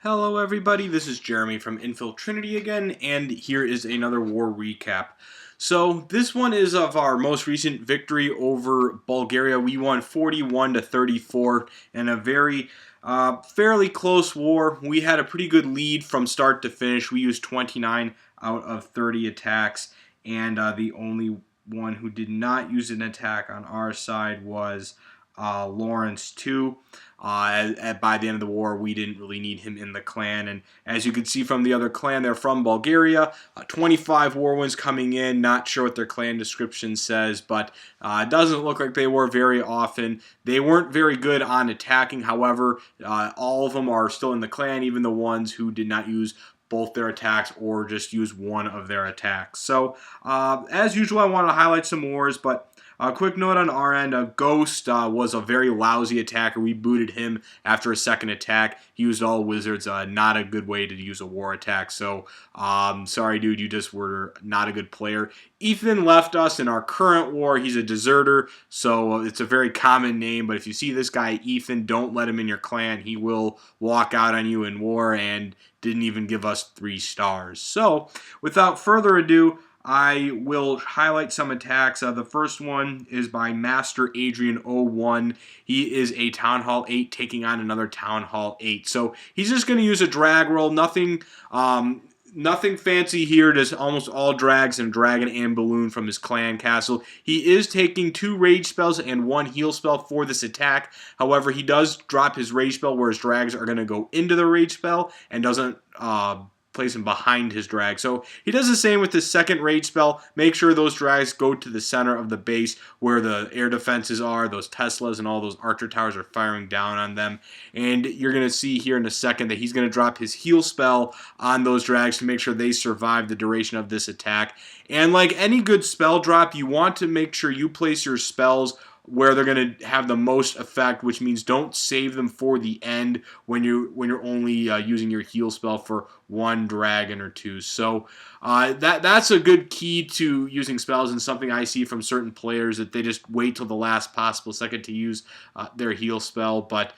Hello everybody, this is Jeremy from Infiltrinity again, and here is another war recap. So this one is of our most recent victory over Bulgaria. We won 41 to 34 in a very fairly close war. We had a pretty good lead from start to finish. We used 29 out of 30 attacks, and the only one who did not use an attack on our side was Lawrence 2. By the end of the war, we didn't really need him in the clan. And as you can see from the other clan, they're from Bulgaria. 25 war wins coming in. Not sure what their clan description says, but it doesn't look like they were very often. They weren't very good on attacking. However, all of them are still in the clan, even the ones who did not use both their attacks or just use one of their attacks. So, as usual, I want to highlight some wars, but a quick note on our end, Ghost was a very lousy attacker. We booted him after a second attack. He used all wizards. Not a good way to use a war attack. So, sorry, dude, you just were not a good player. Ethan left us in our current war. He's a deserter, so it's a very common name. But if you see this guy, Ethan, don't let him in your clan. He will walk out on you in war and didn't even give us 3 stars. So, without further ado, I will highlight some attacks. The first one is by Master Adrian01. He is a Town Hall 8 taking on another Town Hall 8. So he's just going to use a drag roll. Nothing fancy here. Just almost all drags and dragon and balloon from his clan castle. He is taking 2 rage spells and 1 heal spell for this attack. However, he does drop his rage spell where his drags are going to go into the rage spell and doesn't place him behind his drag. So he does the same with his second rage spell. Make sure those drags go to the center of the base where the air defenses are. Those Teslas and all those archer towers are firing down on them. And you're going to see here in a second that he's going to drop his heal spell on those drags to make sure they survive the duration of this attack. And like any good spell drop, you want to make sure you place your spells where they're going to have the most effect, which means don't save them for the end when you're only using your heal spell for 1 dragon or 2. So that's a good key to using spells, and something I see from certain players that they just wait till the last possible second to use their heal spell. But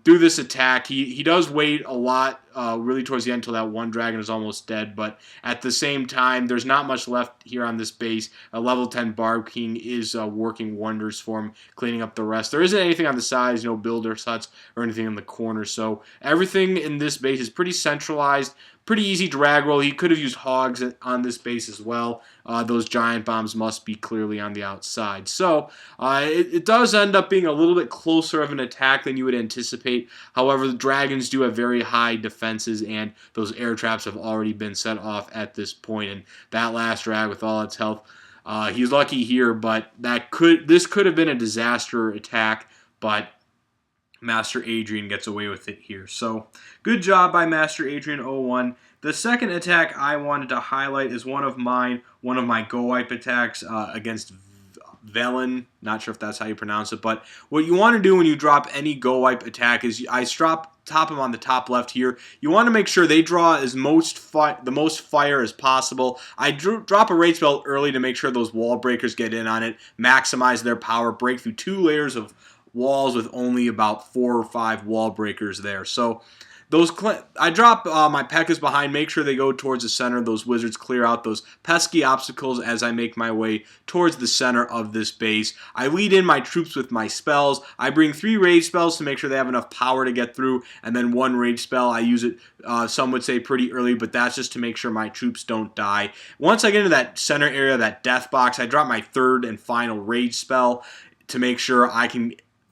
through this attack, he does wait a lot, really towards the end until that 1 dragon is almost dead. But at the same time, there's not much left here on this base. A level 10 Barb King is working wonders for him, cleaning up the rest. There isn't anything on the sides, no builder huts or anything in the corner. So everything in this base is pretty centralized. Pretty easy drag roll. He could have used hogs on this base as well. Those giant bombs must be clearly on the outside. So it does end up being a little bit closer of an attack than you would anticipate. However, the dragons do have very high defenses, and those air traps have already been set off at this point. And that last drag with all its health, he's lucky here, but this could have been a disaster attack, but Master Adrian gets away with it here. So, good job by Master Adrian01. The second attack I wanted to highlight is one of my GoWiPe attacks against Velen. Not sure if that's how you pronounce it, but what you want to do when you drop any GoWiPe attack is I top them on the top left here. You want to make sure they draw the most fire as possible. I drop a rage spell early to make sure those wall breakers get in on it, maximize their power, break through 2 layers of walls with only about 4 or 5 wall breakers there. So I drop my PEKKAs behind, make sure they go towards the center. Those wizards clear out those pesky obstacles as I make my way towards the center of this base. I lead in my troops with my spells. I bring 3 rage spells to make sure they have enough power to get through, and then 1 rage spell. I use it, some would say pretty early, but that's just to make sure my troops don't die. Once I get into that center area, that death box, I drop my 3rd and final rage spell to make sure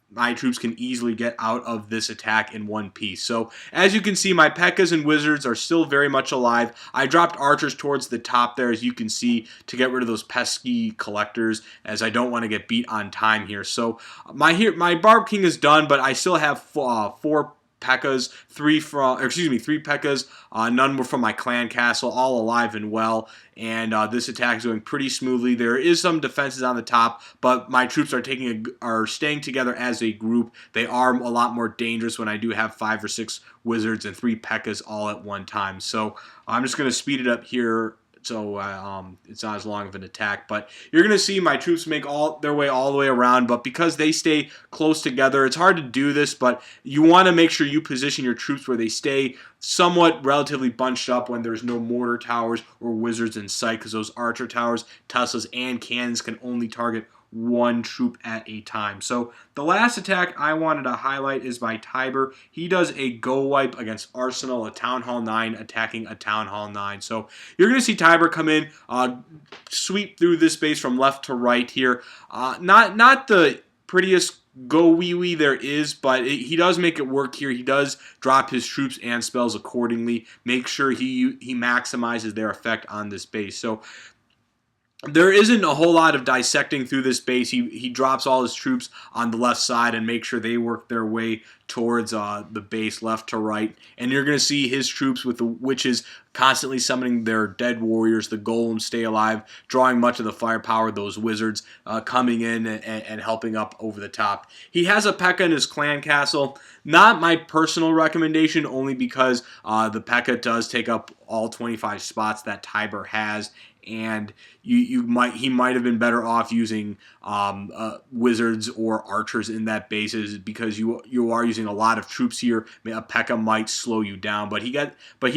my troops can easily get out of this attack in one piece. So, as you can see, my P.E.K.K.A.s and wizards are still very much alive. I dropped archers towards the top there, as you can see, to get rid of those pesky collectors, as I don't want to get beat on time here. So, my Barb King is done, but I still have 4 P.E.K.K.A.s, 3 P.E.K.K.A.s, none were from my clan castle, all alive and well, and this attack is going pretty smoothly. There is some defenses on the top, but my troops are staying together as a group. They are a lot more dangerous when I do have 5 or 6 wizards and 3 P.E.K.K.A.s all at one time. So I'm just going to speed it up here so it's not as long of an attack. But you're going to see my troops make all their way all the way around, but because they stay close together, it's hard to do this, but you want to make sure you position your troops where they stay somewhat relatively bunched up when there's no mortar towers or wizards in sight, because those archer towers, Teslas, and cannons can only target one troop at a time. So the last attack I wanted to highlight is by Tiber. He does a GoWiPe against Arsenal, a Town Hall 9 attacking a Town Hall 9. So you're going to see Tiber come in, sweep through this base from left to right here. Not the prettiest GoWiWi there is, but he does make it work here. He does drop his troops and spells accordingly, make sure he maximizes their effect on this base. So there isn't a whole lot of dissecting through this base. He drops all his troops on the left side and makes sure they work their way towards the base left to right. And you're going to see his troops with the witches constantly summoning their dead warriors. The golems stay alive, drawing much of the firepower. Those wizards coming in and helping up over the top. He has a PEKKA in his clan castle. Not my personal recommendation, only because the PEKKA does take up all 25 spots that Tiber has, and he might have been better off using wizards or archers in that bases, because you are using a lot of troops here. A PEKKA might slow you down, but he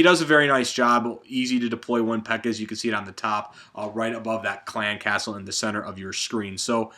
does a very nice job. Easy to deploy one PEKKA, as you can see it on the top, right above that clan castle in the center of your screen. So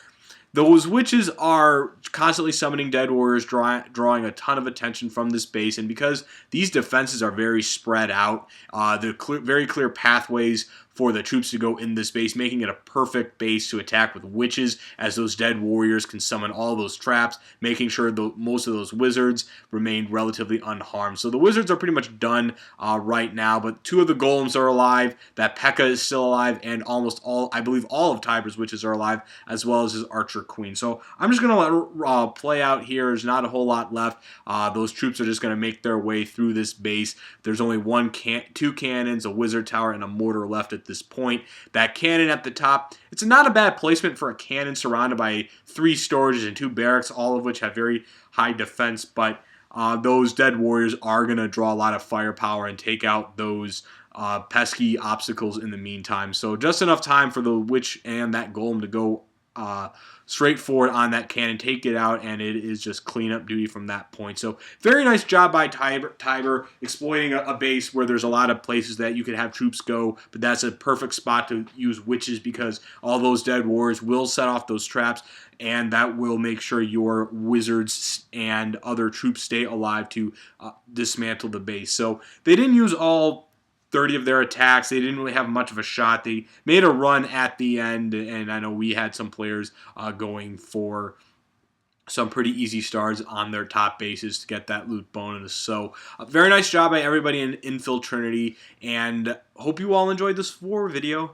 those witches are constantly summoning dead warriors, drawing a ton of attention from this base, and because these defenses are very spread out, very clear pathways for the troops to go in this base, making it a perfect base to attack with witches, as those dead warriors can summon all those traps, making sure most of those wizards remain relatively unharmed. So the wizards are pretty much done right now, but two of the golems are alive, that PEKKA is still alive, and almost all, I believe all of Tiber's witches are alive, as well as his archer queen. So I'm just going to let it play out here. There's not a whole lot left. Those troops are just going to make their way through this base. There's only two cannons, a wizard tower, and a mortar left at this point. That cannon at the top, it's not a bad placement for a cannon surrounded by 3 storages and 2 barracks, all of which have very high defense, but those dead warriors are going to draw a lot of firepower and take out those pesky obstacles in the meantime. So just enough time for the witch and that golem to go straight forward on that cannon, take it out, and it is just cleanup duty from that point. So very nice job by Tiber exploiting a base where there's a lot of places that you could have troops go, but that's a perfect spot to use witches, because all those dead warriors will set off those traps, and that will make sure your wizards and other troops stay alive to dismantle the base. So they didn't use all 30 of their attacks. They didn't really have much of a shot. They made a run at the end, and I know we had some players going for some pretty easy stars on their top bases to get that loot bonus. So very nice job by everybody in Infiltrinity, and hope you all enjoyed this video.